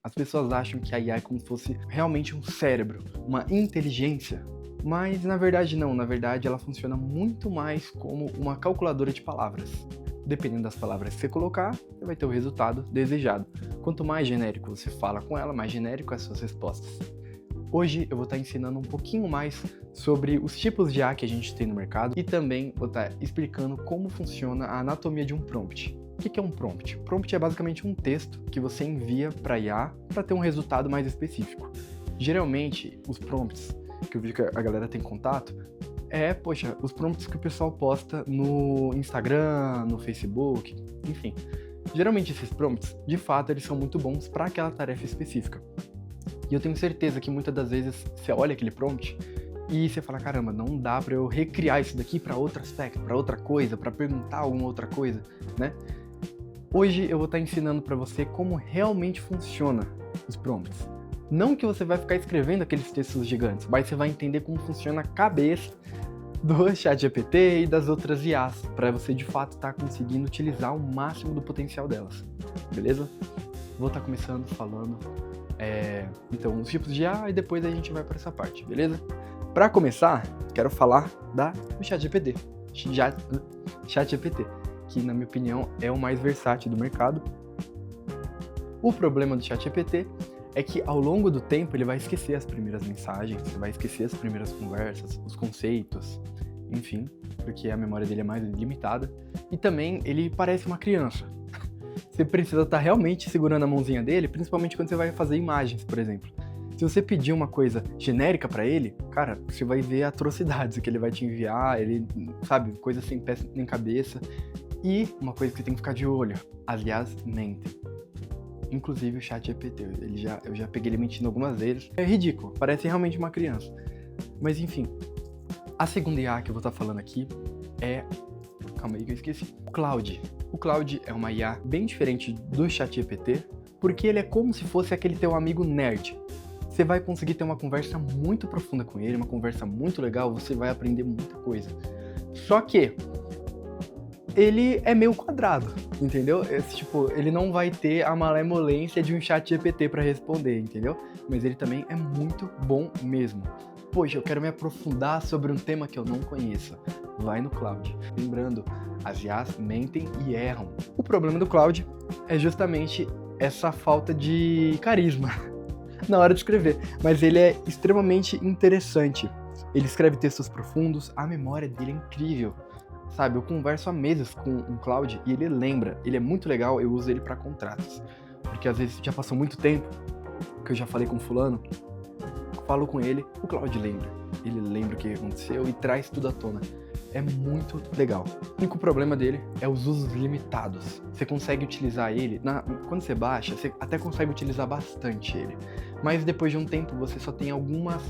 As pessoas acham que a IA é como se fosse realmente um cérebro, uma inteligência, mas na verdade não, na verdade ela funciona muito mais como uma calculadora de palavras. Dependendo das palavras que você colocar, você vai ter o resultado desejado. Quanto mais genérico você fala com ela, mais genérico as suas respostas. Hoje eu vou estar ensinando um pouquinho mais sobre os tipos de IA que a gente tem no mercado e também vou estar explicando como funciona a anatomia de um prompt. O que é um prompt? Prompt é basicamente um texto que você envia para a IA para ter um resultado mais específico. Geralmente, os prompts que eu vi que a galera tem contato os prompts que o pessoal posta no Instagram, no Facebook, enfim. Geralmente esses prompts, de fato, eles são muito bons para aquela tarefa específica. E eu tenho certeza que muitas das vezes você olha aquele prompt e você fala, caramba, não dá para eu recriar isso daqui para outro aspecto, para outra coisa, para perguntar alguma outra coisa, né? Hoje eu vou estar ensinando para você como realmente funciona os prompts. Não que você vai ficar escrevendo aqueles textos gigantes, mas você vai entender como funciona a cabeça do ChatGPT e das outras IAs, para você de fato estar conseguindo utilizar o máximo do potencial delas, beleza? Vou estar começando falando, então, os tipos de IA e depois a gente vai para essa parte, beleza? Para começar, quero falar do ChatGPT, ChatGPT, que na minha opinião é o mais versátil do mercado. O problema do ChatGPT é que ao longo do tempo ele vai esquecer as primeiras mensagens, vai esquecer as primeiras conversas, os conceitos, enfim, porque a memória dele é mais limitada. E também ele parece uma criança. Você precisa estar realmente segurando a mãozinha dele, principalmente quando você vai fazer imagens, por exemplo. Se você pedir uma coisa genérica para ele, cara, você vai ver atrocidades que ele vai te enviar, ele, sabe, coisa sem pé nem cabeça. E uma coisa que você tem que ficar de olho, as IAs mentem. Inclusive o ChatGPT, eu já peguei ele mentindo algumas vezes. É ridículo, parece realmente uma criança. Mas enfim, a segunda IA que eu vou estar falando aqui é... Calma aí que eu esqueci. O Claude. O Claude é uma IA bem diferente do ChatGPT, porque ele é como se fosse aquele teu amigo nerd. Você vai conseguir ter uma conversa muito profunda com ele, uma conversa muito legal, você vai aprender muita coisa. Só que ele é meio quadrado, entendeu? Ele não vai ter a malemolência de um ChatGPT para responder, entendeu? Mas ele também é muito bom mesmo. Poxa, eu quero me aprofundar sobre um tema que eu não conheço. Vai no Claude. Lembrando, as IAs mentem e erram. O problema do Claude é justamente essa falta de carisma na hora de escrever. Mas ele é extremamente interessante. Ele escreve textos profundos, a memória dele é incrível. Sabe, eu converso há meses com o Claude e ele lembra. Ele é muito legal, eu uso ele para contratos. Porque às vezes já passou muito tempo que eu já falei com fulano, falo com ele, o Claude lembra. Ele lembra o que aconteceu e traz tudo à tona. É muito legal. O único problema dele é os usos limitados. Você consegue utilizar ele, quando você baixa, você até consegue utilizar bastante ele. Mas depois de um tempo você só tem algumas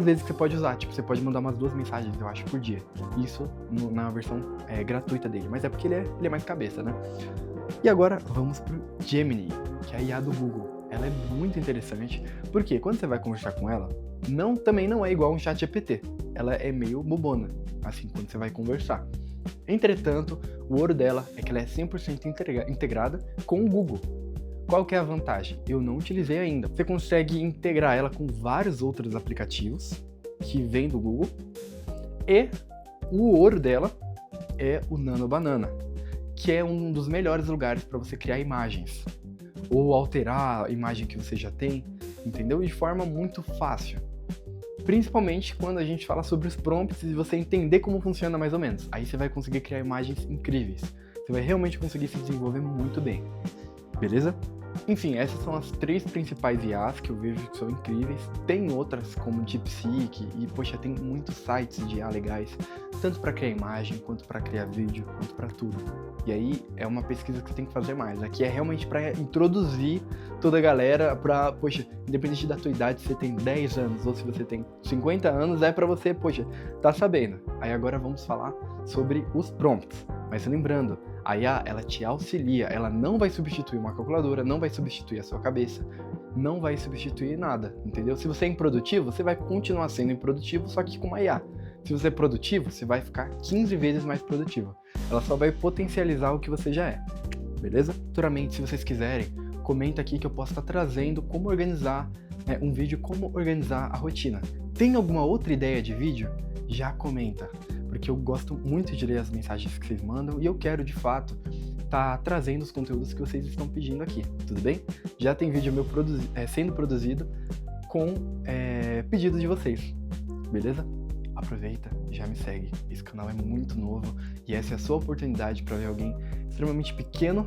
vezes que você pode usar, tipo, você pode mandar umas 2 mensagens, eu acho, por dia. Isso na versão gratuita dele, mas é porque ele é mais cabeça, né? E agora vamos pro Gemini, que é a IA do Google. Ela é muito interessante, porque quando você vai conversar com ela, também não é igual um ChatGPT. Ela é meio bobona, assim, quando você vai conversar. Entretanto, o ouro dela é que ela é 100% integrada com o Google. Qual que é a vantagem? Eu não utilizei ainda. Você consegue integrar ela com vários outros aplicativos que vêm do Google. E o ouro dela é o Nano Banana, que é um dos melhores lugares para você criar imagens. Ou alterar a imagem que você já tem, entendeu? De forma muito fácil. Principalmente quando a gente fala sobre os prompts e você entender como funciona mais ou menos. Aí você vai conseguir criar imagens incríveis. Você vai realmente conseguir se desenvolver muito bem. Beleza? Enfim, essas são as 3 principais IAs que eu vejo que são incríveis. Tem outras como DeepSeek e, poxa, tem muitos sites de IA legais, tanto para criar imagem, quanto para criar vídeo, quanto para tudo. E aí é uma pesquisa que você tem que fazer mais. Aqui é realmente para introduzir toda a galera para, poxa, independente da tua idade, se você tem 10 anos ou se você tem 50 anos, é para você, poxa, tá sabendo. Aí agora vamos falar sobre os prompts. Mas lembrando, a IA, ela te auxilia, ela não vai substituir uma calculadora, não vai substituir a sua cabeça, não vai substituir nada, entendeu? Se você é improdutivo, você vai continuar sendo improdutivo, só que com uma IA. Se você é produtivo, você vai ficar 15 vezes mais produtivo. Ela só vai potencializar o que você já é, beleza? Futuramente, se vocês quiserem, comenta aqui que eu posso estar trazendo como organizar um vídeo, como organizar a rotina. Tem alguma outra ideia de vídeo? Já comenta, porque eu gosto muito de ler as mensagens que vocês mandam e eu quero, de fato, estar trazendo os conteúdos que vocês estão pedindo aqui, tudo bem? Já tem vídeo meu sendo produzido com pedidos de vocês, beleza? Aproveita e já me segue. Esse canal é muito novo e essa é a sua oportunidade para ver alguém extremamente pequeno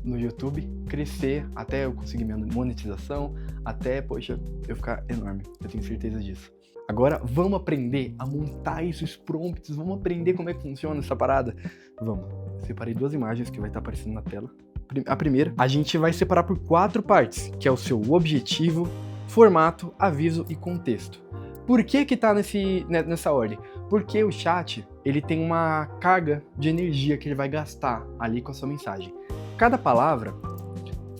no YouTube crescer até eu conseguir minha monetização, até, poxa, eu ficar enorme. Eu tenho certeza disso. Agora, vamos aprender a montar esses prompts, vamos aprender como é que funciona essa parada? Vamos. Separei 2 imagens que vai estar aparecendo na tela. A primeira, a gente vai separar por 4 partes, que é o seu objetivo, formato, aviso e contexto. Por que que tá nessa ordem? Porque o chat, ele tem uma carga de energia que ele vai gastar ali com a sua mensagem. Cada palavra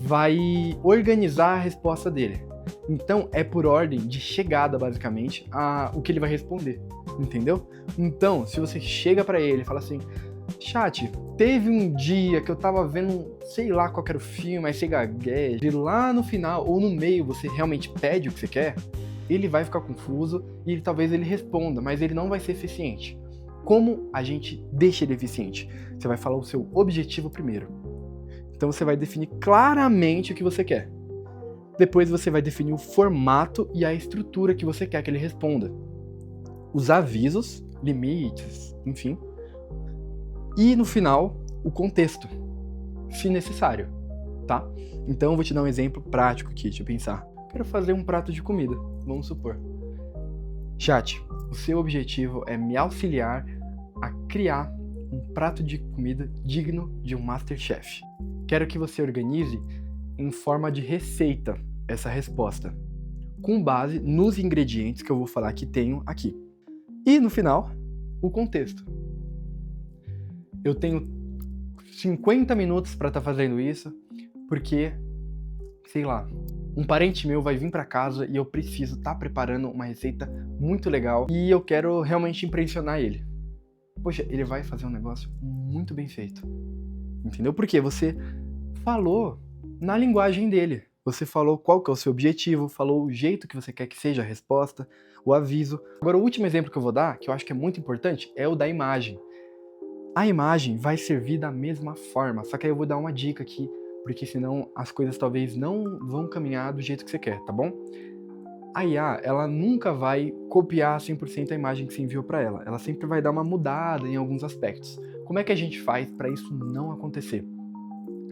vai organizar a resposta dele. Então, é por ordem de chegada, basicamente, o que ele vai responder, entendeu? Então, se você chega pra ele e fala assim, chat, teve um dia que eu tava vendo, sei lá qual era o filme, aí você gagueja, e lá no final ou no meio você realmente pede o que você quer, ele vai ficar confuso e talvez ele responda, mas ele não vai ser eficiente. Como a gente deixa ele eficiente? Você vai falar o seu objetivo primeiro. Então você vai definir claramente o que você quer. Depois você vai definir o formato e a estrutura que você quer que ele responda. Os avisos, limites, enfim. E no final, o contexto, se necessário, tá? Então eu vou te dar um exemplo prático aqui, deixa eu pensar. Quero fazer um prato de comida, vamos supor. Chat, o seu objetivo é me auxiliar a criar um prato de comida digno de um MasterChef. Quero que você organize em forma de receita essa resposta, com base nos ingredientes que eu vou falar que tenho aqui. E no final, o contexto. Eu tenho 50 minutos para estar fazendo isso, porque, sei lá, um parente meu vai vir para casa e eu preciso estar preparando uma receita muito legal e eu quero realmente impressionar ele. Poxa, ele vai fazer um negócio muito bem feito. Entendeu? Porque você falou na linguagem dele. Você falou qual que é o seu objetivo, falou o jeito que você quer que seja a resposta, o aviso. Agora, o último exemplo que eu vou dar, que eu acho que é muito importante, é o da imagem. A imagem vai servir da mesma forma, só que aí eu vou dar uma dica aqui, porque senão as coisas talvez não vão caminhar do jeito que você quer, tá bom? A IA, ela nunca vai copiar 100% a imagem que você enviou para ela. Ela sempre vai dar uma mudada em alguns aspectos. Como é que a gente faz para isso não acontecer?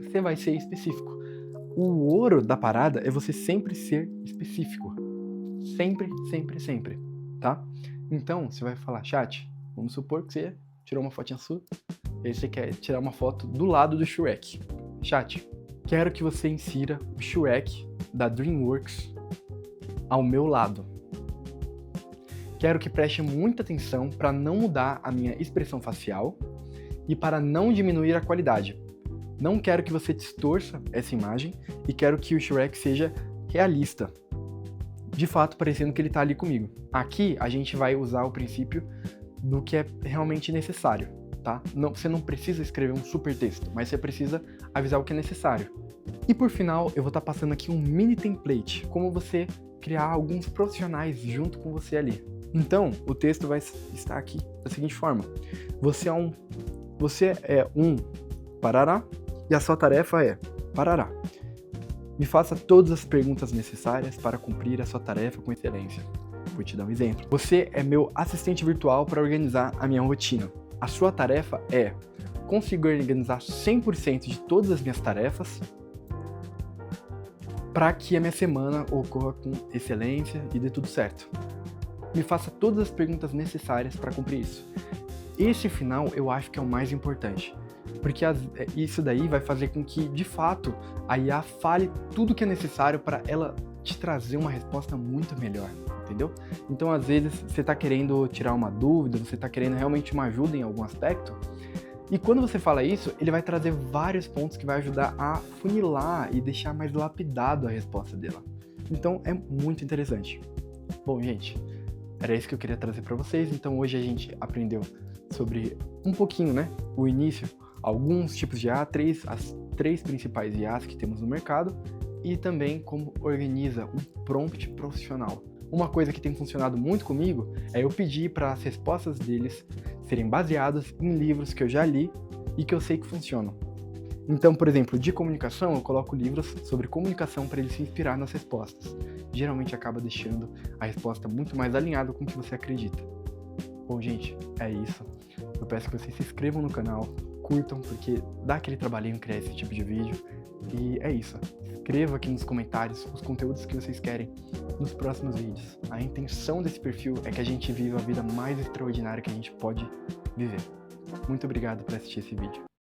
Você vai ser específico. O ouro da parada é você sempre ser específico. Sempre, sempre, sempre, tá? Então, você vai falar, chat, vamos supor que você tirou uma fotinha sua, e aí você quer tirar uma foto do lado do Shrek. Chat, quero que você insira o Shrek da DreamWorks ao meu lado. Quero que preste muita atenção para não mudar a minha expressão facial e para não diminuir a qualidade. Não quero que você distorça essa imagem e quero que o Shrek seja realista, de fato parecendo que ele está ali comigo. Aqui a gente vai usar o princípio do que é realmente necessário, tá? Você não precisa escrever um super texto, mas você precisa avisar o que é necessário. E por final, eu vou estar passando aqui um mini template, como você criar alguns profissionais junto com você ali. Então, o texto vai estar aqui da seguinte forma: você é um parará e a sua tarefa é parará. Me faça todas as perguntas necessárias para cumprir a sua tarefa com excelência. Vou te dar um exemplo. Você é meu assistente virtual para organizar a minha rotina. A sua tarefa é conseguir organizar 100% de todas as minhas tarefas para que a minha semana ocorra com excelência e dê tudo certo. Me faça todas as perguntas necessárias para cumprir isso. Esse final eu acho que é o mais importante, porque isso daí vai fazer com que, de fato, a IA fale tudo que é necessário para ela te trazer uma resposta muito melhor, entendeu? Então, às vezes, você está querendo tirar uma dúvida, você está querendo realmente uma ajuda em algum aspecto, e quando você fala isso, ele vai trazer vários pontos que vai ajudar a funilar e deixar mais lapidado a resposta dela. Então, é muito interessante. Bom, gente, era isso que eu queria trazer para vocês. Então, hoje a gente aprendeu sobre um pouquinho, né, o início, alguns tipos de IA, 3 principais IAs que temos no mercado e também como organiza um prompt profissional. Uma coisa que tem funcionado muito comigo é eu pedir para as respostas deles serem baseadas em livros que eu já li e que eu sei que funcionam. Então, por exemplo, de comunicação, eu coloco livros sobre comunicação para ele se inspirar nas respostas. Geralmente acaba deixando a resposta muito mais alinhada com o que você acredita. Bom, gente, é isso. Eu peço que vocês se inscrevam no canal, curtam, porque dá aquele trabalhinho criar esse tipo de vídeo. E é isso. Escreva aqui nos comentários os conteúdos que vocês querem nos próximos vídeos. A intenção desse perfil é que a gente viva a vida mais extraordinária que a gente pode viver. Muito obrigado por assistir esse vídeo.